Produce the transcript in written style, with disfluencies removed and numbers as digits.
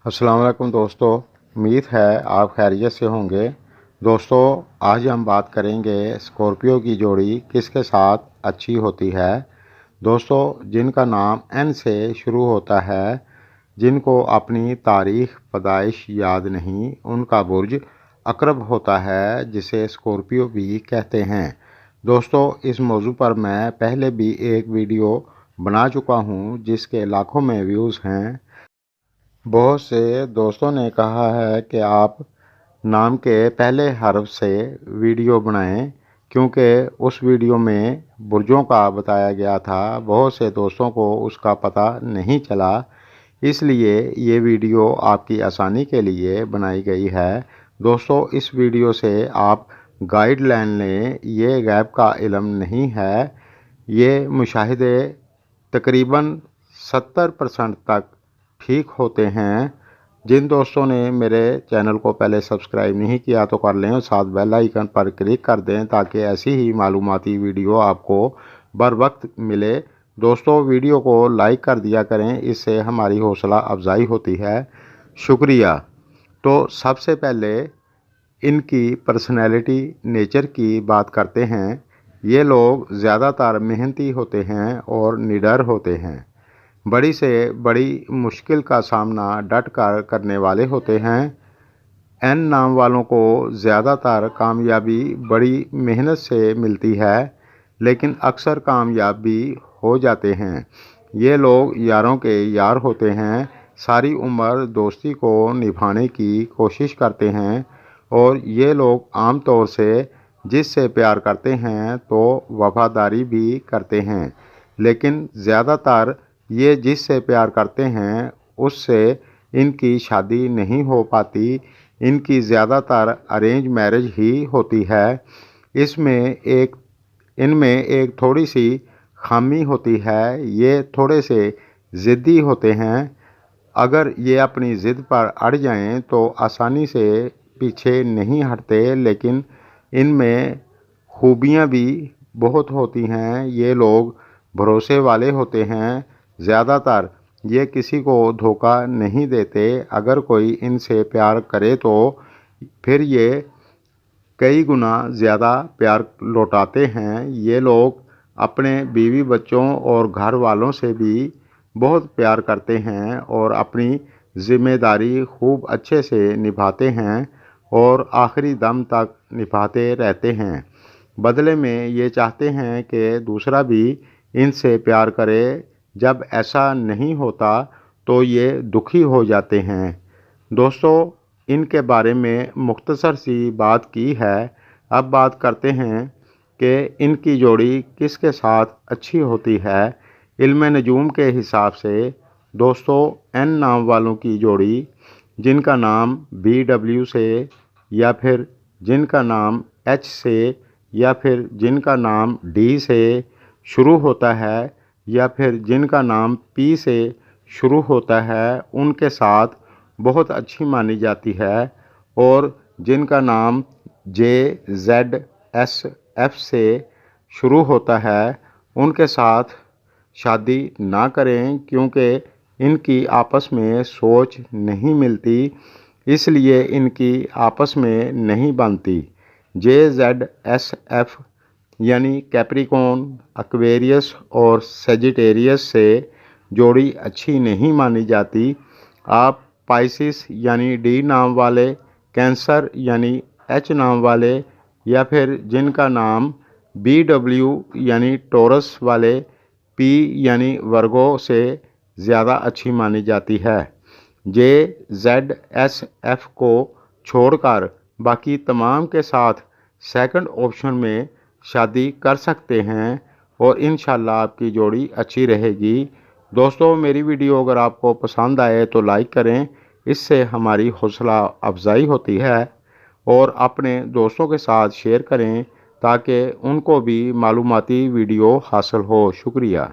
अस्सलाम वालेकुम दोस्तों, उम्मीद है आप खैरियत से होंगे। दोस्तों, आज हम बात करेंगे स्कॉर्पियो की जोड़ी किसके साथ अच्छी होती है। दोस्तों, जिनका नाम एन से शुरू होता है, जिनको अपनी तारीख़ पैदाइश याद नहीं, उनका बुर्ज अकरब होता है, जिसे स्कॉर्पियो भी कहते हैं। दोस्तों, इस मौजू पर मैं पहले भी एक वीडियो बना चुका हूँ, जिसके लाखों में व्यूज़ हैं। बहुत से दोस्तों ने कहा है कि आप नाम के पहले हर्फ से वीडियो बनाएं, क्योंकि उस वीडियो में बुर्जों का बताया गया था। बहुत से दोस्तों को उसका पता नहीं चला, इसलिए ये वीडियो आपकी आसानी के लिए बनाई गई है। दोस्तों, इस वीडियो से आप गाइडलाइन लें, ये गैब का इल्म नहीं है। ये मुशाहिदे तकरीबन 70% तक ठीक होते हैं। जिन दोस्तों ने मेरे चैनल को पहले सब्सक्राइब नहीं किया तो कर लें और साथ बेल आइकन पर क्लिक कर दें, ताकि ऐसी ही मालूमाती वीडियो आपको बर वक्त मिले। दोस्तों, वीडियो को लाइक कर दिया करें, इससे हमारी हौसला अफजाई होती है। शुक्रिया। तो सबसे पहले इनकी पर्सनैलिटी, नेचर की बात करते हैं। ये लोग ज़्यादातर मेहनती होते हैं और निडर होते हैं। बड़ी से बड़ी मुश्किल का सामना डट कर करने वाले होते हैं। एन नाम वालों को ज़्यादातर कामयाबी बड़ी मेहनत से मिलती है, लेकिन अक्सर कामयाब भी हो जाते हैं। ये लोग यारों के यार होते हैं, सारी उम्र दोस्ती को निभाने की कोशिश करते हैं, और ये लोग आम तौर से जिससे प्यार करते हैं तो वफादारी भी करते हैं, लेकिन ज़्यादातर ये जिससे प्यार करते हैं उससे इनकी शादी नहीं हो पाती। इनकी ज़्यादातर अरेंज मैरिज ही होती है। इनमें एक थोड़ी सी खामी होती है, ये थोड़े से ज़िद्दी होते हैं। अगर ये अपनी ज़िद पर अड़ जाएं तो आसानी से पीछे नहीं हटते, लेकिन इनमें खूबियां भी बहुत होती हैं। ये लोग भरोसे वाले होते हैं। ज़्यादातर ये किसी को धोखा नहीं देते। अगर कोई इनसे प्यार करे तो फिर ये कई गुना ज़्यादा प्यार लौटाते हैं। ये लोग अपने बीवी बच्चों और घर वालों से भी बहुत प्यार करते हैं और अपनी ज़िम्मेदारी खूब अच्छे से निभाते हैं और आखिरी दम तक निभाते रहते हैं। बदले में ये चाहते हैं कि दूसरा भी इनसे प्यार करे। जब ऐसा नहीं होता तो ये दुखी हो जाते हैं। दोस्तों, इनके बारे में मुख्तसर सी बात की है। अब बात करते हैं कि इनकी जोड़ी किसके साथ अच्छी होती है। इल्म नजूम के हिसाब से दोस्तों, एन नाम वालों की जोड़ी, जिनका नाम BW से, या फिर जिनका नाम H से, या फिर जिनका नाम D से शुरू होता है, या फिर जिनका नाम P से शुरू होता है, उनके साथ बहुत अच्छी मानी जाती है। और जिनका नाम J, Z, S, F से शुरू होता है, उनके साथ शादी ना करें, क्योंकि इनकी आपस में सोच नहीं मिलती, इसलिए इनकी आपस में नहीं बनती। JZSF यानी कैप्रिकॉर्न, एक्वेरियस और सेजिटेरियस से जोड़ी अच्छी नहीं मानी जाती। आप पाइसिस यानी D नाम वाले, कैंसर यानी H नाम वाले, या फिर जिनका नाम BW यानी टॉरस वाले, P यानी वर्गो से ज़्यादा अच्छी मानी जाती है। JZSF को छोड़कर बाकी तमाम के साथ सेकंड ऑप्शन में शादी कर सकते हैं और इंशाल्लाह आपकी जोड़ी अच्छी रहेगी। दोस्तों, मेरी वीडियो अगर आपको पसंद आए तो लाइक करें, इससे हमारी हौसला अफजाई होती है, और अपने दोस्तों के साथ शेयर करें ताकि उनको भी मालूमाती वीडियो हासिल हो। शुक्रिया।